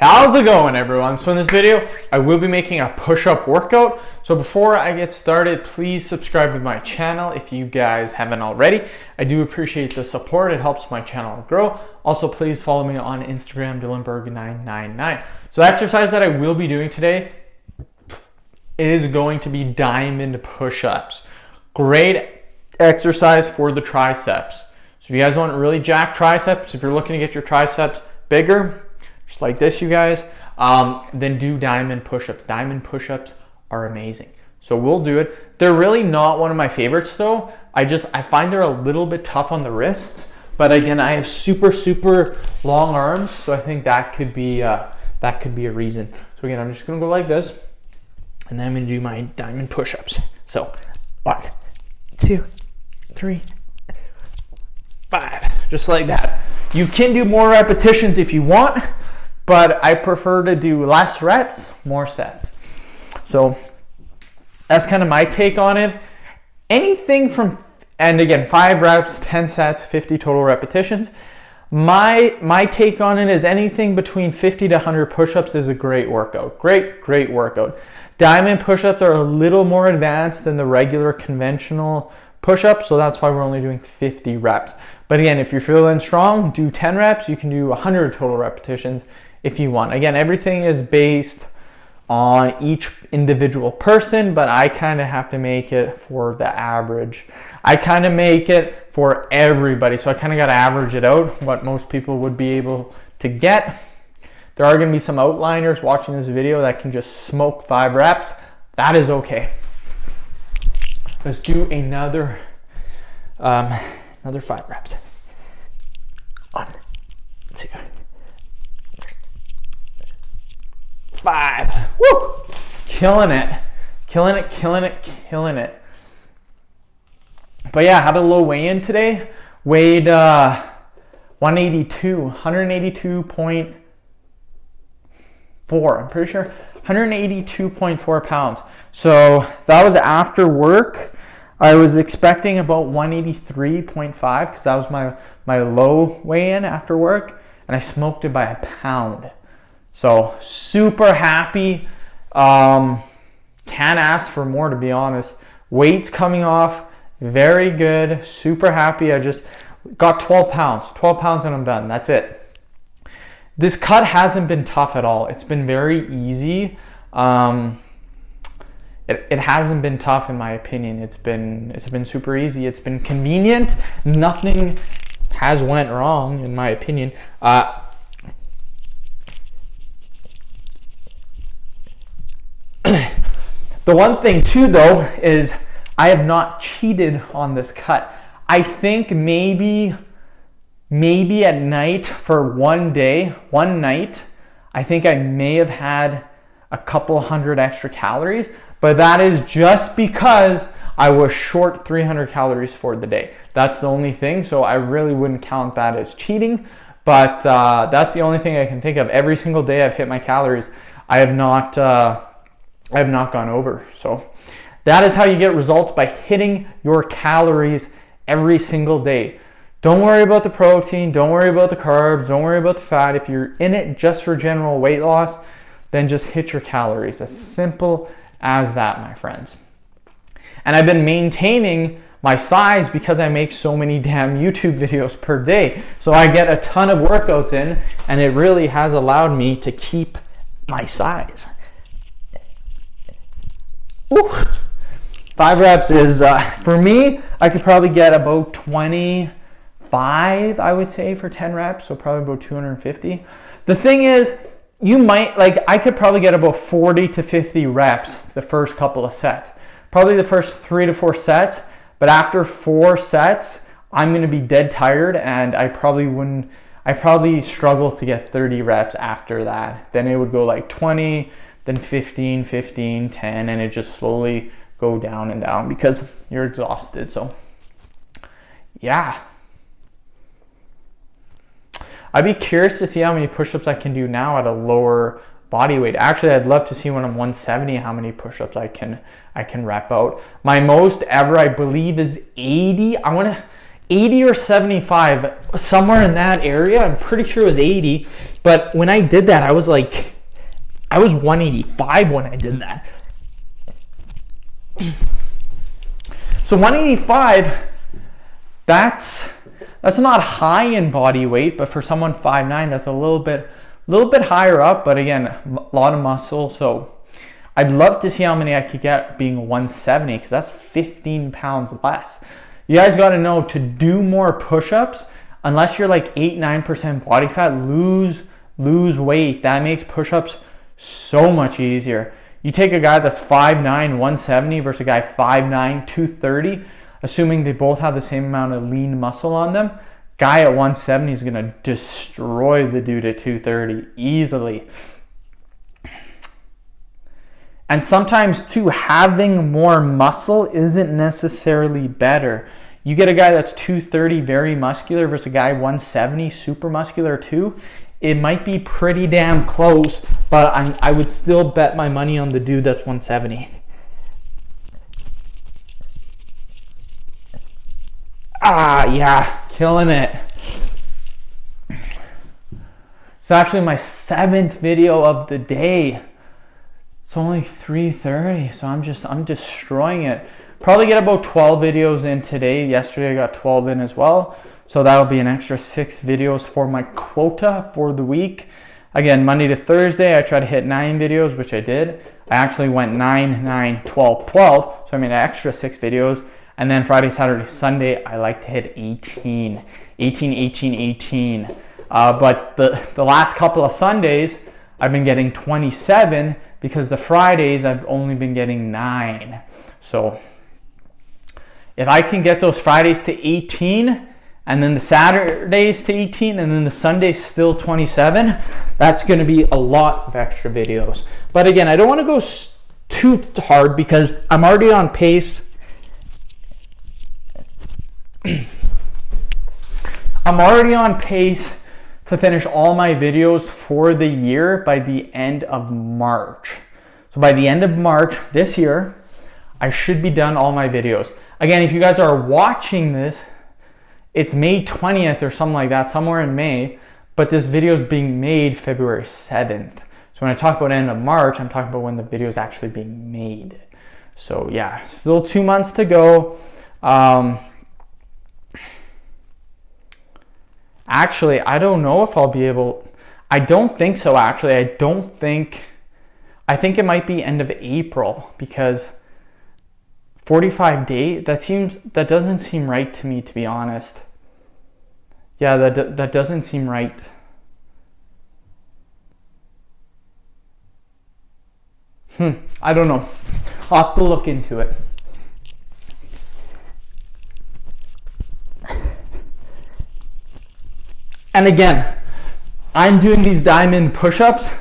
How's it going, everyone? So in this video, I will be making a push-up workout. So before I get started, please subscribe to my channel if you guys haven't already. I do appreciate the support. It helps my channel grow. Also, please follow me on Instagram, Dylanberg999. So the exercise that I will be doing today is going to be diamond push-ups. Great exercise for the triceps. So if you guys want really jacked triceps, if you're looking to get your triceps bigger, just like this, you guys, then do diamond push-ups. Diamond push-ups are amazing. So we'll do it. They're really not one of my favorites though. I find they're a little bit tough on the wrists, but again, I have super long arms, so I think that could be a reason. So again, I'm just gonna go like this, and then I'm gonna do my diamond push-ups. So 1, 2, 3, 5, just like that. You can do more repetitions if you want, but I prefer to do less reps, more sets. So that's kind of my take on it. Anything from, and again, 5 reps, 10 sets, 50 total repetitions. My take on it is anything between 50 to 100 push-ups is a great workout. Great workout. Diamond push-ups are a little more advanced than the regular conventional push-ups, so that's why we're only doing 50 reps. But again, if you're feeling strong, do 10 reps. You can do 100 total repetitions if you want. Again, everything is based on each individual person, but I kind of have to make it for the average. I kind of make it for everybody, so I kind of got to average it out, what most people would be able to get. There are going to be some outliners watching this video that can just smoke 5 reps. That is okay. Let's do another 5 reps. 1, 2, 3, 5. Woo! Killing it. But yeah, I had a low weigh-in today. Weighed 182.4. I'm pretty sure 182.4 pounds. So that was after work. I was expecting about 183.5 because that was my low weigh-in after work, and I smoked it by a pound. So super happy. Can't ask for more, to be honest. Weight's coming off, very good. Super happy. I just got 12 pounds and I'm done. That's it. This cut hasn't been tough at all. It's been very easy. It hasn't been tough in my opinion. It's been super easy. It's been convenient. Nothing has went wrong in my opinion. The one thing too though is I have not cheated on this cut. I think maybe at night for one night, I think I may have had a couple hundred extra calories, but that is just because I was short 300 calories for the day. That's the only thing, so I really wouldn't count that as cheating, but that's the only thing I can think of. Every single day I've hit my calories. I have not gone over. So that is how you get results, by hitting your calories every single day. Don't worry about the protein, don't worry about the carbs, don't worry about the fat. If you're in it just for general weight loss, then just hit your calories. As simple as that, my friends. And I've been maintaining my size because I make so many damn YouTube videos per day. So I get a ton of workouts in, and it really has allowed me to keep my size. Ooh. 5 reps is, for me, I could probably get about 25, I would say, for 10 reps, so probably about 250. The thing is, I could probably get about 40 to 50 reps the first couple of sets. Probably the first 3 to 4 sets, but after 4 sets, I'm going to be dead tired, and I probably struggle to get 30 reps after that. Then it would go like 20, then 15, 10, and it just slowly go down and down because you're exhausted. So yeah, I'd be curious to see how many push-ups I can do now at a lower body weight. Actually, I'd love to see when I'm 170 how many push-ups I can rep out. My most ever, I believe, is 80. 80 or 75, somewhere in that area. I'm pretty sure it was 80. But when I did that, I was 185 when I did that. So 185, that's not high in body weight, but for someone 5'9", that's a little bit higher up, but again, a lot of muscle. So I'd love to see how many I could get being 170, because that's 15 pounds less. You guys got to know, to do more push-ups, unless you're like 8-9% body fat, lose weight. That makes push-ups so much easier. You take a guy that's 5'9", 170 versus a guy 5'9", 230, assuming they both have the same amount of lean muscle on them, guy at 170 is going to destroy the dude at 230 easily. And sometimes too, having more muscle isn't necessarily better. You get a guy that's 230 very muscular versus a guy 170 super muscular too, it might be pretty damn close, but I would still bet my money on the dude that's 170. Yeah, killing it. It's actually my 7th video of the day. It's only 3:30, so I'm destroying it. Probably get about 12 videos in today. Yesterday I got 12 in as well. So that'll be an extra 6 videos for my quota for the week. Again, Monday to Thursday, I try to hit 9 videos, which I did. I actually went 9, 9, 12, 12. So I made an extra 6 videos. And then Friday, Saturday, Sunday, I like to hit 18. But the last couple of Sundays, I've been getting 27, because the Fridays, I've only been getting 9. So if I can get those Fridays to 18, and then the Saturdays to 18, and then the Sundays still 27, that's going to be a lot of extra videos. But again, I don't want to go too hard, because I'm already on pace. I'm already on pace to finish all my videos for the year by the end of March. So by the end of March this year, I should be done all my videos. Again, if you guys are watching this, it's May 20th or something like that, somewhere in May, but this video is being made February 7th. So when I talk about end of March, I'm talking about when the video is actually being made. So yeah, still 2 months to go. Actually, I don't know if I'll be able, I don't think so actually. I think it might be end of April, because 45 days, that doesn't seem right to me, to be honest. Yeah, that doesn't seem right. I don't know. I'll have to look into it. And again, I'm doing these diamond push-ups.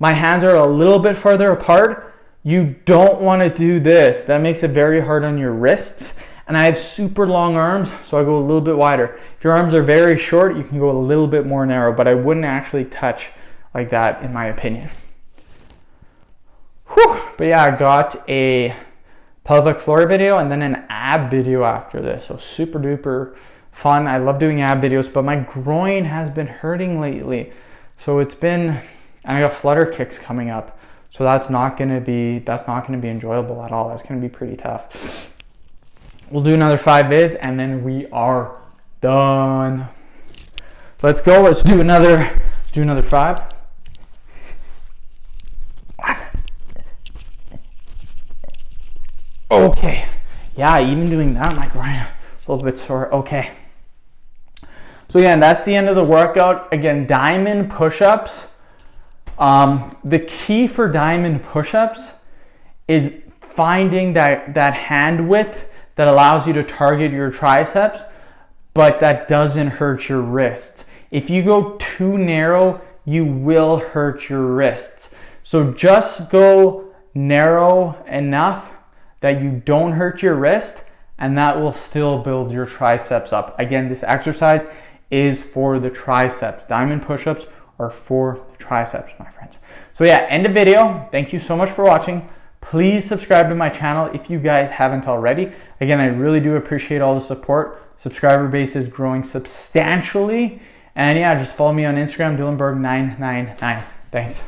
My hands are a little bit further apart. You don't want to do this. That makes it very hard on your wrists. And I have super long arms, so I go a little bit wider. If your arms are very short, you can go a little bit more narrow, but I wouldn't actually touch like that, in my opinion. Whew. But yeah, I got a pelvic floor video and then an ab video after this. So super duper fun. I love doing ab videos, but my groin has been hurting lately. So it's been, and I got flutter kicks coming up. So that's not gonna be enjoyable at all. That's gonna be pretty tough. We'll do another 5 vids and then we are done. Let's go. Let's do another 5. Okay. Yeah, even doing that, my groin a little bit sore. Okay. So again, that's the end of the workout. Again, diamond push-ups. The key for diamond push-ups is finding that hand width that allows you to target your triceps, but that doesn't hurt your wrists. If you go too narrow, you will hurt your wrists. So just go narrow enough that you don't hurt your wrist, and that will still build your triceps up. Again, this exercise is for the triceps. Diamond push-ups are for the triceps, my friends. So yeah, end of video. Thank you so much for watching. Please subscribe to my channel if you guys haven't already. Again, I really do appreciate all the support. Subscriber base is growing substantially. And yeah, just follow me on Instagram, Dylan Berg999. Thanks.